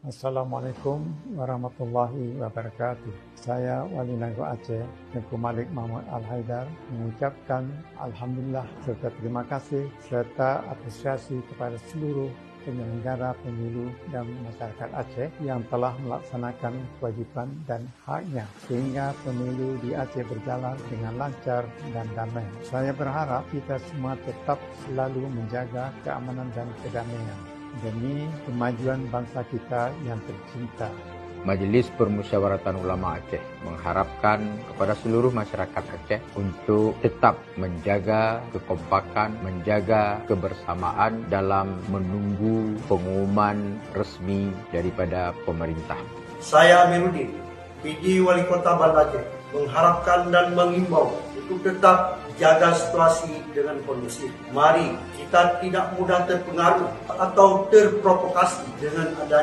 Assalamualaikum warahmatullahi wabarakatuh. Saya Wali Nago Aceh, Tengku Malik Mahmud Al-Haidar, mengucapkan Alhamdulillah serta terima kasih serta apresiasi kepada seluruh penyelenggara pemilu dan masyarakat Aceh yang telah melaksanakan kewajipan dan haknya sehingga pemilu di Aceh berjalan dengan lancar dan damai. Saya berharap kita semua tetap selalu menjaga keamanan dan kedamaian demi kemajuan bangsa kita yang tercinta. Majelis Permusyawaratan Ulama Aceh mengharapkan kepada seluruh masyarakat Aceh untuk tetap menjaga kekompakan, menjaga kebersamaan dalam menunggu pengumuman resmi daripada pemerintah. Saya Amiruddin, PD Wali Kota Banda Aceh, mengharapkan dan mengimbau untuk tetap jaga situasi dengan kondusif. Mari kita tidak mudah terpengaruh atau terprovokasi dengan adanya